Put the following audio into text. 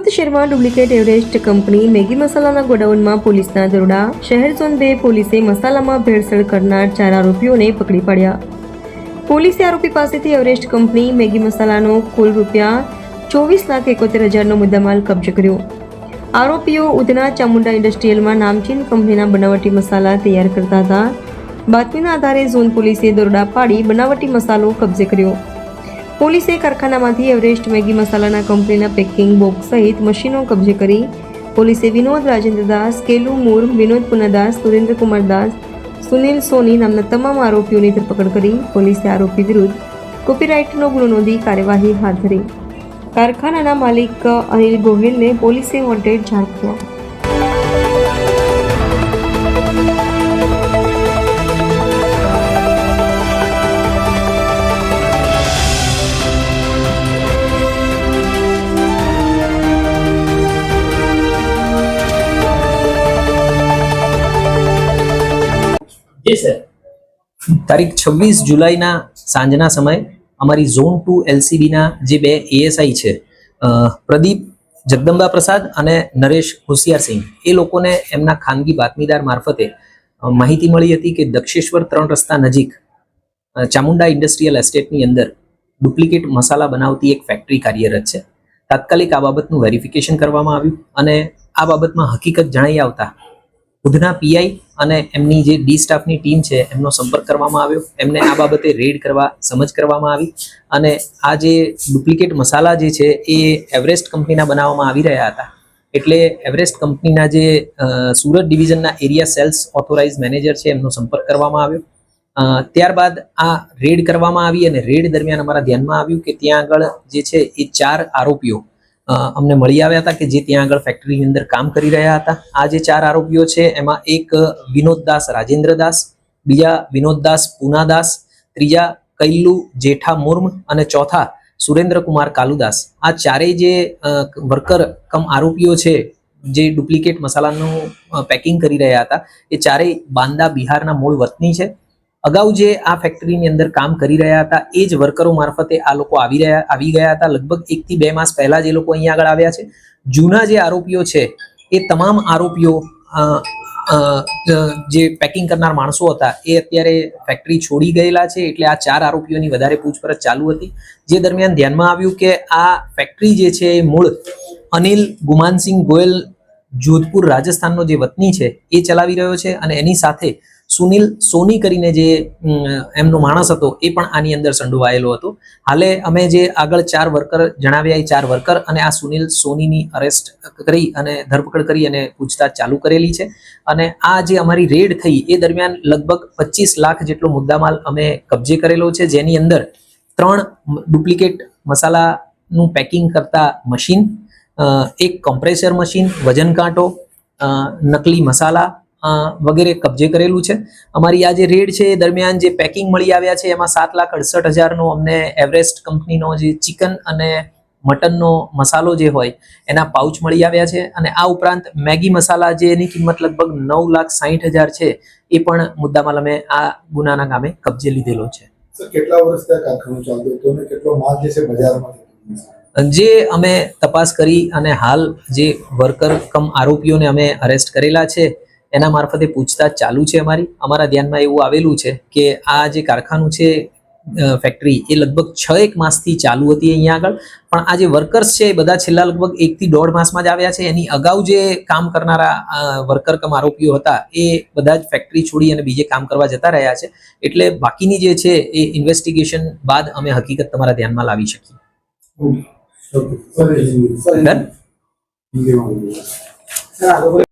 સુરત શહેરમાં duplicate Everest company Maggi મસાલાના ગોડાઉનમાં પોલીસના દરોડા. શહેર ઝોન 2 પોલીસે મસાલામાં ભેળસેળ કરનાર 4 આરોપીઓને પકડી પાડ્યા. પોલીસે આરોપી પાસેથી એવરેસ્ટ કંપની મેગી મસાલાનો કુલ ₹24,71,000નો મુદ્દામાલ કબજે કર્યો. આરોપીઓ ઉધના ચામુંડા ઇન્ડસ્ટ્રીયલમાં નામચીન કંપનીના બનાવટી મસાલા તૈયાર કરતા હતા. બાતમીના આધારે ઝોન પોલીસે દરોડા પાડી બનાવટી મસાલો કબજે કર્યો. પોલીસે કારખાનામાંથી એવરેસ્ટ મેગી મસાલાના કંપનીના પેકિંગ બોક્સ સહિત મશીનો કબજે કરી. પોલીસે વિનોદ રાજેન્દ્ર દાસ, કેલુ મુર્મ, વિનોદ પુનાદાસ, સુરેન્દ્ર કુમાર દાસ, સુનિલ સોની નામના તમામ આરોપીઓની ધરપકડ કરી. પોલીસે આરોપી વિરુદ્ધ કોપીરાઇટનો ગુનો નોંધી કાર્યવાહી હાથ ધરી. કારખાનાના માલિક અનિલ ગોહિલને પોલીસે વોન્ટેડ જાહેર કર્યા. તારીખ 26 જુલાઈના સાંજના સમયે અમારી ઝોન 2 LCBના જે 2 ASI છે, પ્રદીપ જગદંબા પ્રસાદ અને નરેશ હોશિયારસિંહ, એ લોકોને એમના ખાનગી બાતમીદાર મારફતે માહિતી મળી હતી કે દક્ષેશ્વર 3 રસ્તા નજીક ચામુંડા ઇન્ડસ્ટ્રીયલ એસ્ટેટની અંદર ડુપ્લિકેટ મસાલા બનાવતી એક ફેક્ટરી કાર્યરત છે. તાત્કાલિક આ બાબતનું વેરિફિકેશન કરવામાં આવ્યું અને આ બાબતમાં હકીકત જણાઈ આવતા ઉધના PI અને એમની જે ડી સ્ટાફની ટીમ છે એમનો સંપર્ક કરવામાં આવ્યો. એમને આ બાબતે રેડ કરવા સમજ કરવામાં આવી અને આ જે ડુપ્લિકેટ મસાલા જે છે એ એવરેસ્ટ કંપનીના બનાવવામાં આવી રહ્યા હતા. એટલે એવરેસ્ટ કંપનીના જે સુરત ડિવિઝનના એરિયા સેલ્સ ઓથોરાઇઝ મેનેજર છે એમનો સંપર્ક કરવામાં આવ્યો. ત્યારબાદ આ રેડ કરવામાં આવી અને રેડ દરમિયાન અમારા ધ્યાનમાં આવ્યું કે ત્યાં આગળ જે છે એ 4 આરોપીઓ અમને મળી આવ્યા હતા કે જે ત્યાં આગળ ફેક્ટરીની અંદર કામ કરી રહ્યા હતા. આ જે 4 આરોપીઓ છે એમાં એક વિનોદદાસ રાજેન્દ્રદાસ, બીજા વિનોદદાસ પુનાદાસ, ત્રીજા કૈલુ જેઠા મુર્મ અને ચોથા સુરેન્દ્રકુમાર કાલુદાસ. આ ચારેય જે વર્કર કમ આરોપીઓ છે જે ડુપ્લિકેટ મસાલાનું પેકિંગ કરી રહ્યા હતા એ ચારેય બાંદા બિહારના મૂળ વતની છે. અગાઉ જે આ ફેક્ટરીની અંદર કામ કરી રહ્યા હતા એ જ વર્કરો મારફતે આ લોકો આવી ગયા હતા. લગભગ 1 થી 2 માસ પહેલા જ એ લોકો અહીંયા આગળ આવ્યા છે. જૂના જે આરોપીઓ છે એ તમામ આરોપીઓ જે પેકિંગ કરનાર માણસો હતા એ અત્યારે ફેક્ટરી છોડી ગયેલા છે. એટલે આ 4 આરોપીઓની વધારે પૂછપરછ ચાલુ હતી. જે દરમિયાન ધ્યાનમાં આવ્યું કે આ ફેક્ટરી જે છે એ મૂળ અનિલ ગુમાનસિંહ ગોયલ જોધપુર રાજસ્થાનનો જે વતની છે એ ચલાવી રહ્યો છે અને એની સાથે સુનિલ સોની કરીને જે એમનો માણસ હતો એ પણ આની અંદર સંડોવાયેલો હતો. હાલે અમે જે આગળ 4 વર્કર જણાવ્યા એ 4 વર્કર અને આ સુનિલ સોનીની અરેસ્ટ કરી અને ધરપકડ કરી અને પૂછતાછ ચાલુ કરેલી છે. અને આ જે અમારી રેડ થઈ એ દરમિયાન લગભગ 25 લાખ જેટલો મુદ્દામાલ અમે કબજે કરેલો છે, જેની અંદર 3 ડુપ્લિકેટ મસાલાનું પેકિંગ કરતા મશીન, એક કોમ્પ્રેસર મશીન, વજન કાંટો, નકલી મસાલા વગેરે કબજે કરેલું છે. અમારી આ જે રેડ છે એ દરમિયાન જે પેકિંગ મળી આવ્યા છે એમાં 7,68,000નો અમને એવરેસ્ટ કંપનીનો જે ચિકન અને મટનનો મસાલો જે હોય એના પાઉચ મળી આવ્યા છે. અને આ ઉપરાંત મેગી મસાલા જેની કિંમત લગભગ 9,60,000 છે એ પણ મુદ્દામાલ અમે આ ગુનાના કામે કબજે લીધેલો છે. કેટલા વર્ષ ત્યાં કારખાનું ચાલતું હતું અને કેટલો માલ જે છે બજારમાં? જે અમે તપાસ કરી અને હાલ જે વર્કર કમ આરોપીઓને અમે અરેસ્ટ કરેલા છે એના મારફતે પૂછતાછ ચાલુ છે. અમારા ધ્યાનમાં એવું આવેલું છે કે આ જે કારખાનું છે ફેક્ટરી એ લગભગ 6-1 માસથી ચાલુ હતી અહીંયા આગળ. પણ આ જે વર્કર્સ છે એ બધા છેલ્લા લગભગ 1 થી 1.5 માસમાં જ આવ્યા છે. એની અગાઉ જે કામ કરનારા વર્કર કમ આરોપીઓ હતા એ બધા જ ફેક્ટરી છોડી અને બીજે કામ કરવા જતા રહ્યા છે. એટલે બાકીની જે છે એ ઇન્વેસ્ટિગેશન બાદ અમે હકીકત તમારા ધ્યાનમાં લાવી શકીએ. સર